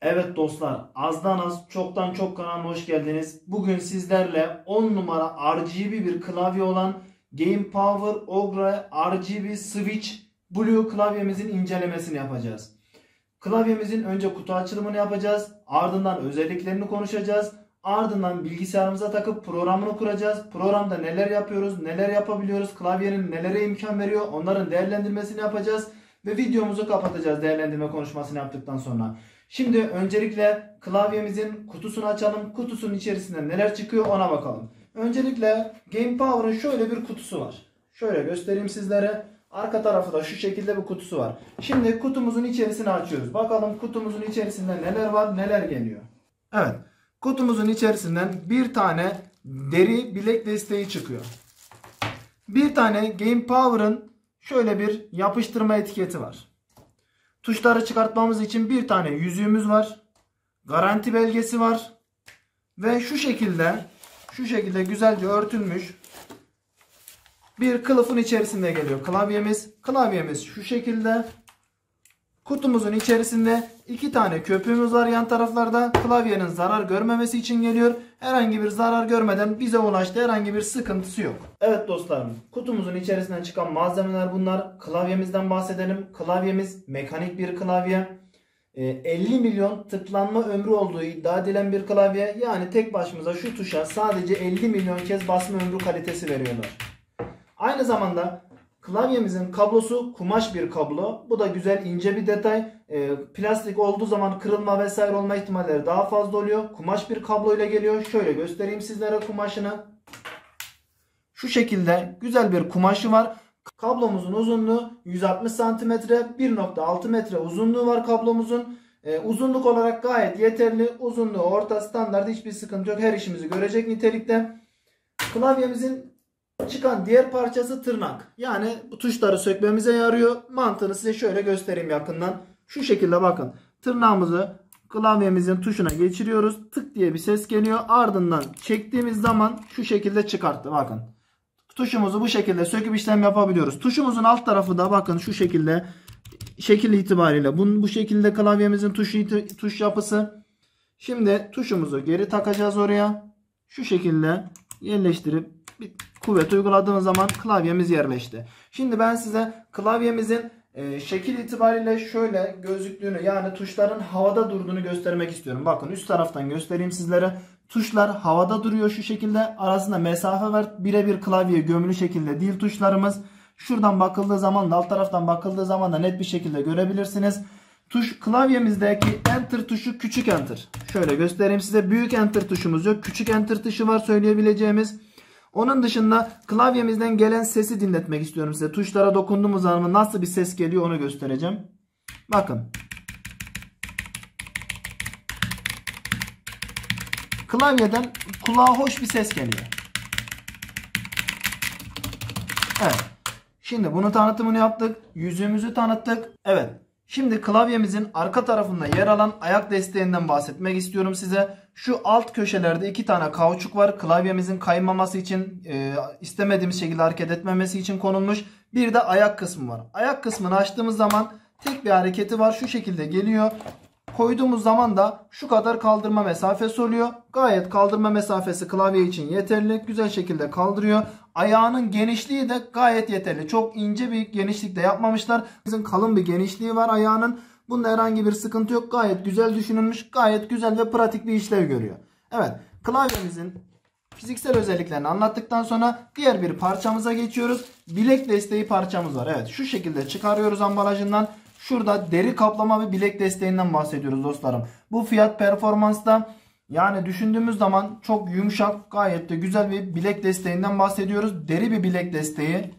Evet dostlar, azdan az çoktan çok kanalına hoş geldiniz. Bugün sizlerle 10 numara RGB bir klavye olan Game Power Ogre RGB Switch Blue klavyemizin incelemesini yapacağız. Klavyemizin önce kutu açılımını yapacağız. Ardından özelliklerini konuşacağız. Ardından bilgisayarımıza takıp programını kuracağız. Programda neler yapıyoruz, neler yapabiliyoruz, klavyenin nelere imkan veriyor, onların değerlendirmesini yapacağız. Ve videomuzu kapatacağız değerlendirme konuşmasını yaptıktan sonra. Şimdi öncelikle klavyemizin kutusunu açalım. Kutusunun içerisinde neler çıkıyor ona bakalım. Öncelikle Game Power'ın şöyle bir kutusu var. Şöyle göstereyim sizlere. Arka tarafı da şu şekilde bir kutusu var. Şimdi kutumuzun içerisini açıyoruz. Bakalım kutumuzun içerisinde neler var, neler geliyor. Evet. Kutumuzun içerisinden bir tane deri bilek desteği çıkıyor. Bir tane Game Power'ın şöyle bir yapıştırma etiketi var. Tuşları çıkartmamız için bir tane yüzüğümüz var. Garanti belgesi var. Ve şu şekilde güzelce örtülmüş bir kılıfın içerisinde geliyor klavyemiz. Klavyemiz şu şekilde. Kutumuzun içerisinde iki tane köpüğümüz var yan taraflarda. Klavyenin zarar görmemesi için geliyor. Herhangi bir zarar görmeden bize ulaştı. Herhangi bir sıkıntısı yok. Evet dostlarım, kutumuzun içerisinden çıkan malzemeler bunlar. Klavyemizden bahsedelim. Klavyemiz mekanik bir klavye. 50 milyon tıklanma ömrü olduğu iddia edilen bir klavye. Yani tek başımıza şu tuşa sadece 50 milyon kez basma ömrü kalitesi veriyorlar. Aynı zamanda klavyemizin kablosu kumaş bir kablo. Bu da güzel, ince bir detay. Plastik olduğu zaman kırılma vesaire olma ihtimalleri daha fazla oluyor. Kumaş bir kablo ile geliyor. Şöyle göstereyim sizlere kumaşını. Şu şekilde güzel bir kumaşı var. Kablomuzun uzunluğu 160 cm, 1.6 metre uzunluğu var kablomuzun. Uzunluk olarak gayet yeterli. Uzunluğu orta, standart, hiçbir sıkıntı yok. Her işimizi görecek nitelikte. Klavyemizin çıkan diğer parçası tırnak. Yani bu tuşları sökmemize yarıyor. Mantığını size şöyle göstereyim yakından. Şu şekilde bakın. Tırnağımızı klavyemizin tuşuna geçiriyoruz. Tık diye bir ses geliyor. Ardından çektiğimiz zaman şu şekilde çıkarttı. Bakın. Tuşumuzu bu şekilde söküp işlem yapabiliyoruz. Tuşumuzun alt tarafı da bakın şu şekilde, şekil itibariyle bu şekilde klavyemizin tuş yapısı. Şimdi tuşumuzu geri takacağız oraya. Şu şekilde yerleştirip bir kuvvet uyguladığımız zaman klavyemiz yerleşti. Şimdi ben size klavyemizin şekil itibariyle şöyle gözüktüğünü, yani tuşların havada durduğunu göstermek istiyorum. Bakın üst taraftan göstereyim sizlere. Tuşlar havada duruyor şu şekilde. Arasında mesafe var. Birebir klavyeye gömülü şekilde değil tuşlarımız. Şuradan bakıldığı zaman da alt taraftan bakıldığı zaman da net bir şekilde görebilirsiniz. Klavyemizdeki enter tuşu küçük enter. Şöyle göstereyim size. Büyük enter tuşumuz yok. Küçük enter tuşu var söyleyebileceğimiz. Onun dışında klavyemizden gelen sesi dinletmek istiyorum size. Tuşlara dokunduğumuz zaman nasıl bir ses geliyor onu göstereceğim. Bakın. Klavyeden kulağa hoş bir ses geliyor. Evet. Şimdi bunu tanıtımını yaptık. Yüzüğümüzü tanıttık. Evet. Şimdi klavyemizin arka tarafında yer alan ayak desteğinden bahsetmek istiyorum size. Şu alt köşelerde iki tane kauçuk var. Klavyemizin kaymaması için, istemediğimiz şekilde hareket etmemesi için konulmuş. Bir de ayak kısmı var. Ayak kısmını açtığımız zaman tek bir hareketi var. Şu şekilde geliyor. Koyduğumuz zaman da şu kadar kaldırma mesafesi oluyor. Gayet kaldırma mesafesi klavye için yeterli. Güzel şekilde kaldırıyor. Ayağının genişliği de gayet yeterli. Çok ince bir genişlikte yapmamışlar. Bizim kalın bir genişliği var ayağının. Bunda herhangi bir sıkıntı yok. Gayet güzel düşünülmüş. Gayet güzel ve pratik bir işlev görüyor. Evet, klavyemizin fiziksel özelliklerini anlattıktan sonra diğer bir parçamıza geçiyoruz. Bilek desteği parçamız var. Evet, şu şekilde çıkarıyoruz ambalajından. Şurada deri kaplama ve bilek desteğinden bahsediyoruz dostlarım. Bu fiyat performansta, yani düşündüğümüz zaman çok yumuşak, gayet de güzel bir bilek desteğinden bahsediyoruz. Deri bir bilek desteği.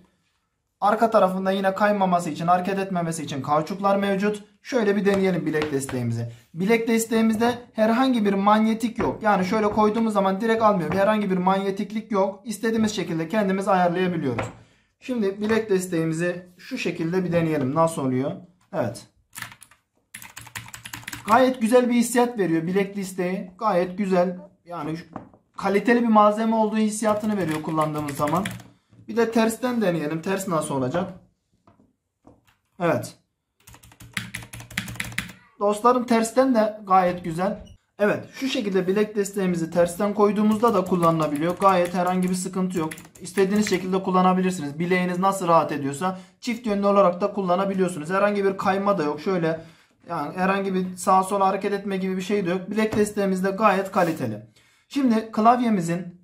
Arka tarafında yine kaymaması için, hareket etmemesi için kauçuklar mevcut. Şöyle bir deneyelim bilek desteğimizi. Bilek desteğimizde herhangi bir manyetik yok. Yani şöyle koyduğumuz zaman direkt almıyor. Herhangi bir manyetiklik yok. İstediğimiz şekilde kendimiz ayarlayabiliyoruz. Şimdi bilek desteğimizi şu şekilde bir deneyelim. Nasıl oluyor? Evet. Gayet güzel bir hissiyat veriyor bilek desteği. Gayet güzel. Yani kaliteli bir malzeme olduğu hissiyatını veriyor kullandığımız zaman. Bir de tersten deneyelim. Ters nasıl olacak? Evet. Dostlarım tersten de gayet güzel. Evet, şu şekilde bilek desteğimizi tersten koyduğumuzda da kullanılabiliyor. Gayet herhangi bir sıkıntı yok. İstediğiniz şekilde kullanabilirsiniz. Bileğiniz nasıl rahat ediyorsa çift yönlü olarak da kullanabiliyorsunuz. Herhangi bir kayma da yok. Şöyle yani herhangi bir sağa sola hareket etme gibi bir şey de yok. Bilek desteğimiz de gayet kaliteli. Şimdi klavyemizin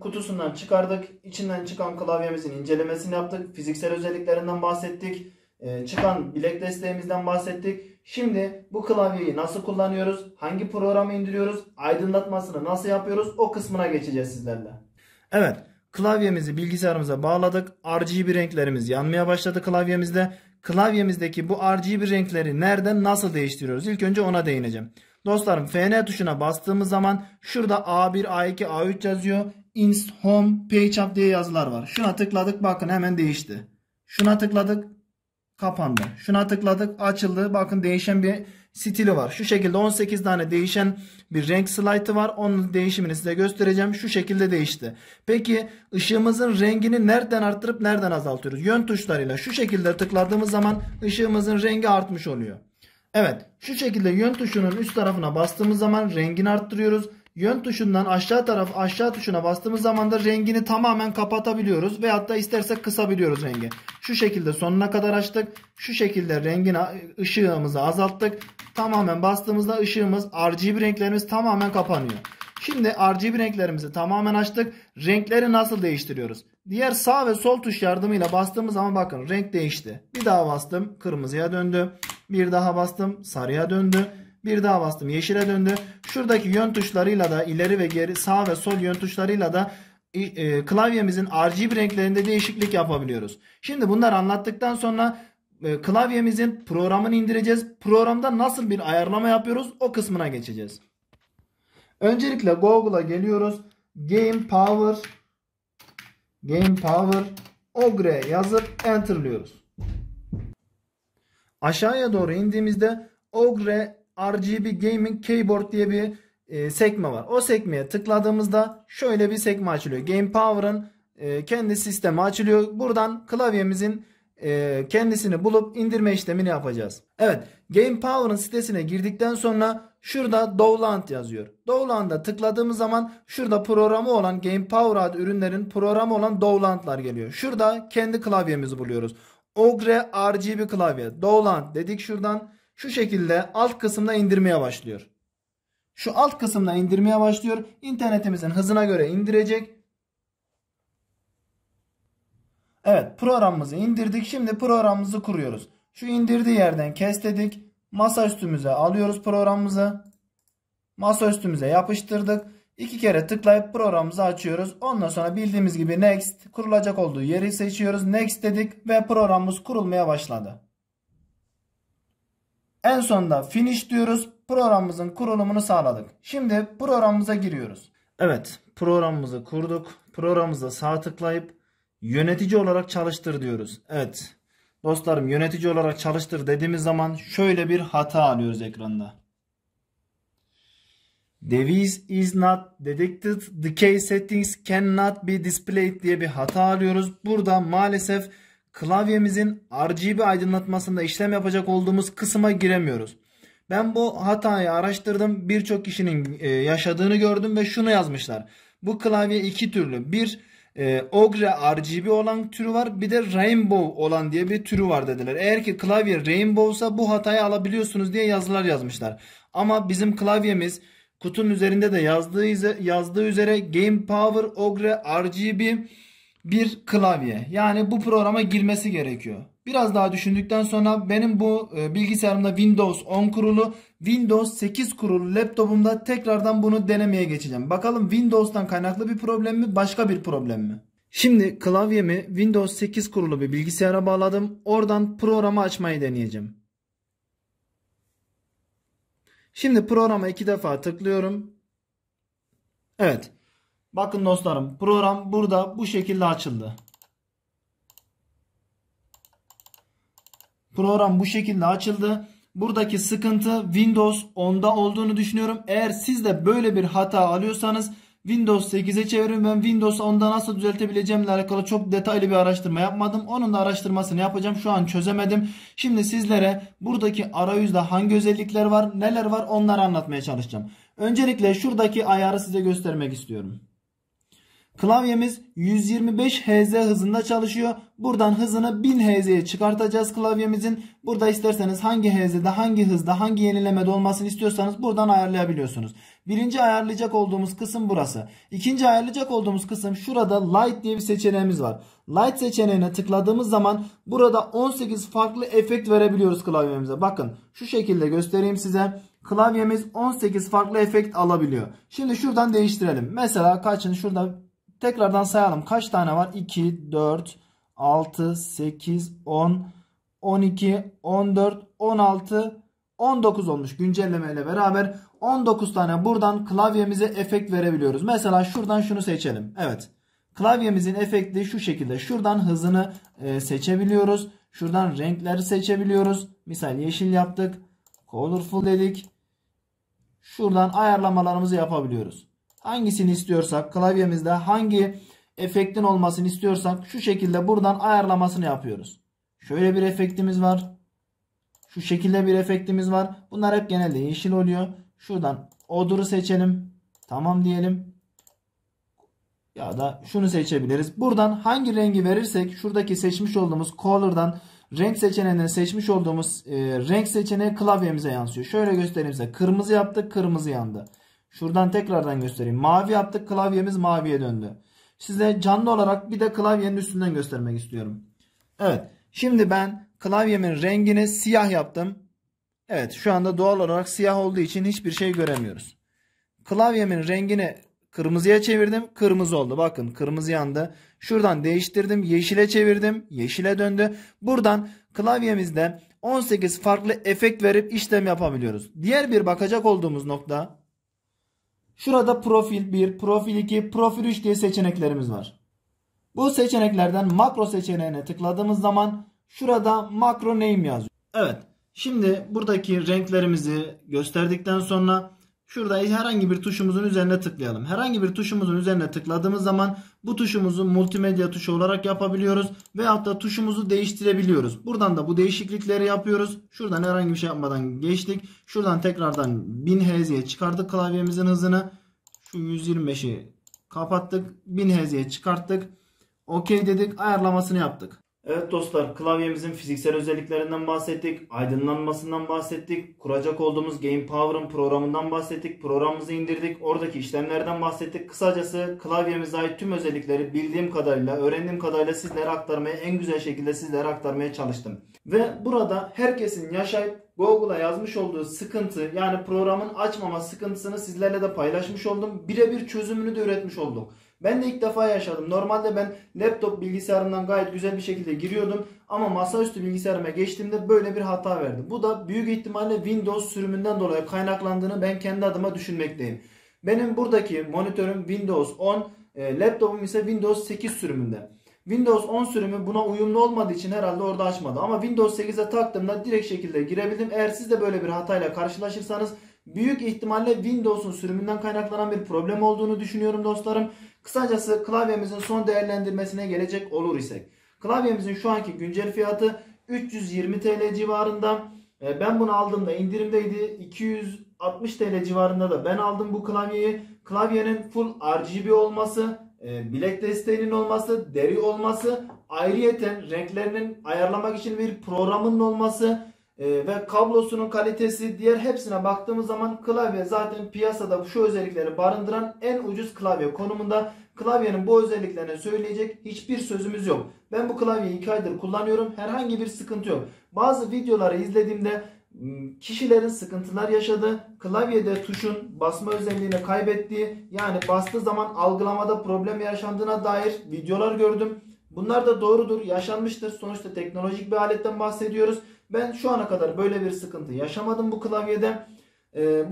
kutusundan çıkardık. İçinden çıkan klavyemizin incelemesini yaptık. Fiziksel özelliklerinden bahsettik. Çıkan bilek desteğimizden bahsettik. Şimdi bu klavyeyi nasıl kullanıyoruz? Hangi programı indiriyoruz? Aydınlatmasını nasıl yapıyoruz? O kısmına geçeceğiz sizlerle. Evet, klavyemizi bilgisayarımıza bağladık. RGB renklerimiz yanmaya başladı klavyemizde. Klavyemizdeki bu RGB renkleri nereden nasıl değiştiriyoruz? İlk önce ona değineceğim. Dostlarım, FN tuşuna bastığımız zaman şurada A1, A2, A3 yazıyor. Inst, Home, Page Up diye yazılar var. Şuna tıkladık, bakın hemen değişti. Şuna tıkladık, kapandı. Şuna tıkladık, açıldı. Bakın değişen bir stili var. Şu şekilde 18 tane değişen bir renk slide'ı var. Onun değişimini size göstereceğim. Şu şekilde değişti. Peki ışığımızın rengini nereden arttırıp nereden azaltıyoruz? Yön tuşlarıyla şu şekilde tıkladığımız zaman ışığımızın rengi artmış oluyor. Evet, şu şekilde yön tuşunun üst tarafına bastığımız zaman rengini arttırıyoruz. Yön tuşundan aşağı tuşuna bastığımız zaman da rengini tamamen kapatabiliyoruz. Veyahut da istersek kısabiliyoruz rengi. Şu şekilde sonuna kadar açtık. Şu şekilde ışığımızı azalttık. Tamamen bastığımızda ışığımız, RGB renklerimiz tamamen kapanıyor. Şimdi RGB renklerimizi tamamen açtık. Renkleri nasıl değiştiriyoruz? Diğer sağ ve sol tuş yardımıyla bastığımız zaman bakın renk değişti. Bir daha bastım, kırmızıya döndü. Bir daha bastım, sarıya döndü. Bir daha bastım, yeşile döndü. Şuradaki yön tuşlarıyla da ileri ve geri, sağ ve sol yön tuşlarıyla da klavyemizin RGB renklerinde değişiklik yapabiliyoruz. Şimdi bunları anlattıktan sonra klavyemizin programını indireceğiz. Programda nasıl bir ayarlama yapıyoruz o kısmına geçeceğiz. Öncelikle Google'a geliyoruz. Game Power Ogre yazıp enter'lıyoruz. Aşağıya doğru indiğimizde Ogre RGB Gaming Keyboard diye bir sekme var. O sekmeye tıkladığımızda şöyle bir sekme açılıyor. Game Power'ın kendi sistemi açılıyor. Buradan klavyemizin kendisini bulup indirme işlemini yapacağız. Evet, Game Power'ın sitesine girdikten sonra şurada Dowland yazıyor. Dowland'a tıkladığımız zaman şurada programı olan Game Power adlı ürünlerin programı olan Dowland'lar geliyor. Şurada kendi klavyemizi buluyoruz. Ogre RGB klavye. Dowland dedik şuradan. Şu şekilde alt kısımda indirmeye başlıyor. Şu alt kısımda indirmeye başlıyor. İnternetimizin hızına göre indirecek. Evet, programımızı indirdik. Şimdi programımızı kuruyoruz. Şu indirdiği yerden kes dedik. Masaüstümüze alıyoruz programımızı. Masaüstümüze yapıştırdık. 2 kere tıklayıp programımızı açıyoruz. Ondan sonra bildiğimiz gibi next, kurulacak olduğu yeri seçiyoruz. Next dedik ve programımız kurulmaya başladı. En sonunda finish diyoruz. Programımızın kurulumunu sağladık. Şimdi programımıza giriyoruz. Evet, programımızı kurduk. Programımıza sağ tıklayıp yönetici olarak çalıştır diyoruz. Evet dostlarım, yönetici olarak çalıştır dediğimiz zaman şöyle bir hata alıyoruz ekranda. Device is not detected. The key settings cannot be displayed diye bir hata alıyoruz. Burada maalesef klavyemizin RGB aydınlatmasında işlem yapacak olduğumuz kısma giremiyoruz. Ben bu hatayı araştırdım. Birçok kişinin yaşadığını gördüm ve şunu yazmışlar. Bu klavye iki türlü. Bir Ogre RGB olan türü var. Bir de Rainbow olan diye bir türü var dediler. Eğer ki klavye Rainbow'sa bu hatayı alabiliyorsunuz diye yazılar yazmışlar. Ama bizim klavyemiz kutunun üzerinde de yazdığı üzere Game Power Ogre RGB bir klavye. Yani bu programa girmesi gerekiyor. Biraz daha düşündükten sonra benim bu bilgisayarımda Windows 10 kurulu, Windows 8 kurulu laptopumda tekrardan bunu denemeye geçeceğim. Bakalım Windows'tan kaynaklı bir problem mi, başka bir problem mi? Şimdi klavyemi Windows 8 kurulu bir bilgisayara bağladım. Oradan programı açmayı deneyeceğim. Şimdi programa 2 defa tıklıyorum. Evet. Bakın dostlarım, program burada bu şekilde açıldı. Program bu şekilde açıldı. Buradaki sıkıntı Windows 10'da olduğunu düşünüyorum. Eğer siz de böyle bir hata alıyorsanız Windows 8'e çeviriyorum. Ben Windows 10'da nasıl düzeltebileceğimle alakalı çok detaylı bir araştırma yapmadım. Onun da araştırmasını yapacağım. Şu an çözemedim. Şimdi sizlere buradaki arayüzde hangi özellikler var, neler var onları anlatmaya çalışacağım. Öncelikle şuradaki ayarı size göstermek istiyorum. Klavyemiz 125 Hz hızında çalışıyor. Buradan hızını 1000 Hz'ye çıkartacağız klavyemizin. Burada isterseniz hangi Hz'de, hangi hızda, hangi yenilemede olmasını istiyorsanız buradan ayarlayabiliyorsunuz. Birinci ayarlayacak olduğumuz kısım burası. İkinci ayarlayacak olduğumuz kısım şurada Light diye bir seçeneğimiz var. Light seçeneğine tıkladığımız zaman burada 18 farklı efekt verebiliyoruz klavyemize. Bakın şu şekilde göstereyim size. Klavyemiz 18 farklı efekt alabiliyor. Şimdi şuradan değiştirelim. Mesela kaçını şurada tekrardan sayalım. Kaç tane var? 2, 4, 6, 8, 10, 12, 14, 16, 19 olmuş. Güncellemeyle beraber 19 tane buradan klavyemize efekt verebiliyoruz. Mesela şuradan şunu seçelim. Evet. Klavyemizin efekti şu şekilde. Şuradan hızını seçebiliyoruz. Şuradan renkleri seçebiliyoruz. Misal yeşil yaptık. Colorful dedik. Şuradan ayarlamalarımızı yapabiliyoruz. Hangisini istiyorsak, klavyemizde hangi efektin olmasını istiyorsak şu şekilde buradan ayarlamasını yapıyoruz. Şöyle bir efektimiz var. Şu şekilde bir efektimiz var. Bunlar hep genelde yeşil oluyor. Şuradan odor'u seçelim. Tamam diyelim. Ya da şunu seçebiliriz. Buradan hangi rengi verirsek şuradaki seçmiş olduğumuz color'dan renk seçeneğinden seçmiş olduğumuz renk seçeneği klavyemize yansıyor. Şöyle göstereyim size. Kırmızı yaptık, kırmızı yandı. Şuradan tekrardan göstereyim. Mavi yaptık, klavyemiz maviye döndü. Size canlı olarak bir de klavyenin üstünden göstermek istiyorum. Evet. Şimdi ben klavyemin rengini siyah yaptım. Evet, şu anda doğal olarak siyah olduğu için hiçbir şey göremiyoruz. Klavyemin rengini kırmızıya çevirdim. Kırmızı oldu. Bakın kırmızı yandı. Şuradan değiştirdim. Yeşile çevirdim. Yeşile döndü. Buradan klavyemizde 18 farklı efekt verip işlem yapabiliyoruz. Diğer bir bakacak olduğumuz nokta şurada profil 1, profil 2, profil 3 diye seçeneklerimiz var. Bu seçeneklerden makro seçeneğine tıkladığımız zaman şurada makro name yazıyor. Evet. Şimdi buradaki renklerimizi gösterdikten sonra şurada herhangi bir tuşumuzun üzerine tıklayalım. Herhangi bir tuşumuzun üzerine tıkladığımız zaman bu tuşumuzu multimedya tuşu olarak yapabiliyoruz. Veyahut da tuşumuzu değiştirebiliyoruz. Buradan da bu değişiklikleri yapıyoruz. Şuradan herhangi bir şey yapmadan geçtik. Şuradan tekrardan 1000 Hz'ye çıkardık klavyemizin hızını. Şu 125'i kapattık. 1000 Hz'ye çıkarttık. OK dedik. Ayarlamasını yaptık. Evet dostlar, klavyemizin fiziksel özelliklerinden bahsettik, aydınlanmasından bahsettik, kuracak olduğumuz Game Power'ın programından bahsettik, programımızı indirdik, oradaki işlemlerden bahsettik. Kısacası klavyemize ait tüm özellikleri bildiğim kadarıyla, öğrendiğim kadarıyla sizlere aktarmaya, en güzel şekilde sizlere aktarmaya çalıştım. Ve burada herkesin yaşayıp Google'a yazmış olduğu sıkıntı, yani programın açmama sıkıntısını sizlerle de paylaşmış oldum. Birebir çözümünü de üretmiş olduk. Ben de ilk defa yaşadım. Normalde ben laptop bilgisayarımdan gayet güzel bir şekilde giriyordum. Ama masaüstü bilgisayarıma geçtiğimde böyle bir hata verdi. Bu da büyük ihtimalle Windows sürümünden dolayı kaynaklandığını ben kendi adıma düşünmekteyim. Benim buradaki monitörüm Windows 10, laptopum ise Windows 8 sürümünde. Windows 10 sürümü buna uyumlu olmadığı için herhalde orada açmadı. Ama Windows 8'e taktığımda direkt şekilde girebildim. Eğer siz de böyle bir hatayla karşılaşırsanız büyük ihtimalle Windows'un sürümünden kaynaklanan bir problem olduğunu düşünüyorum dostlarım. Kısacası klavyemizin son değerlendirmesine gelecek olur isek. Klavyemizin şu anki güncel fiyatı 320 TL civarında. Ben bunu aldığımda indirimdeydi. 260 TL civarında da ben aldım bu klavyeyi. Klavyenin full RGB olması, bilek desteğinin olması, deri olması, ayrıyeten renklerinin ayarlamak için bir programın olması ve kablosunun kalitesi, diğer hepsine baktığımız zaman klavye zaten piyasada şu özellikleri barındıran en ucuz klavye konumunda. Klavyenin bu özelliklerini söyleyecek hiçbir sözümüz yok. Ben bu klavyeyi 2 aydır kullanıyorum. Herhangi bir sıkıntı yok. Bazı videoları izlediğimde kişilerin sıkıntılar yaşadığı, klavyede tuşun basma özelliğini kaybettiği, yani bastığı zaman algılamada problem yaşandığına dair videolar gördüm. Bunlar da doğrudur, yaşanmıştır. Sonuçta teknolojik bir aletten bahsediyoruz. Ben şu ana kadar böyle bir sıkıntı yaşamadım bu klavyede.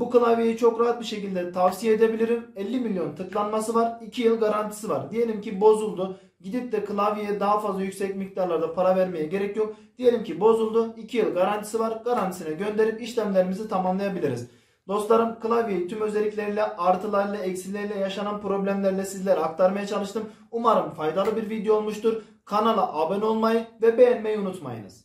Bu klavyeyi çok rahat bir şekilde tavsiye edebilirim. 50 milyon tıklanması var. 2 yıl garantisi var. Diyelim ki bozuldu. Gidip de klavyeye daha fazla yüksek miktarlarda para vermeye gerek yok. Diyelim ki bozuldu. 2 yıl garantisi var. Garantisine gönderip işlemlerimizi tamamlayabiliriz. Dostlarım, klavyeyi tüm özellikleriyle, artılarıyla, eksileriyle, yaşanan problemlerle sizlere aktarmaya çalıştım. Umarım faydalı bir video olmuştur. Kanala abone olmayı ve beğenmeyi unutmayınız.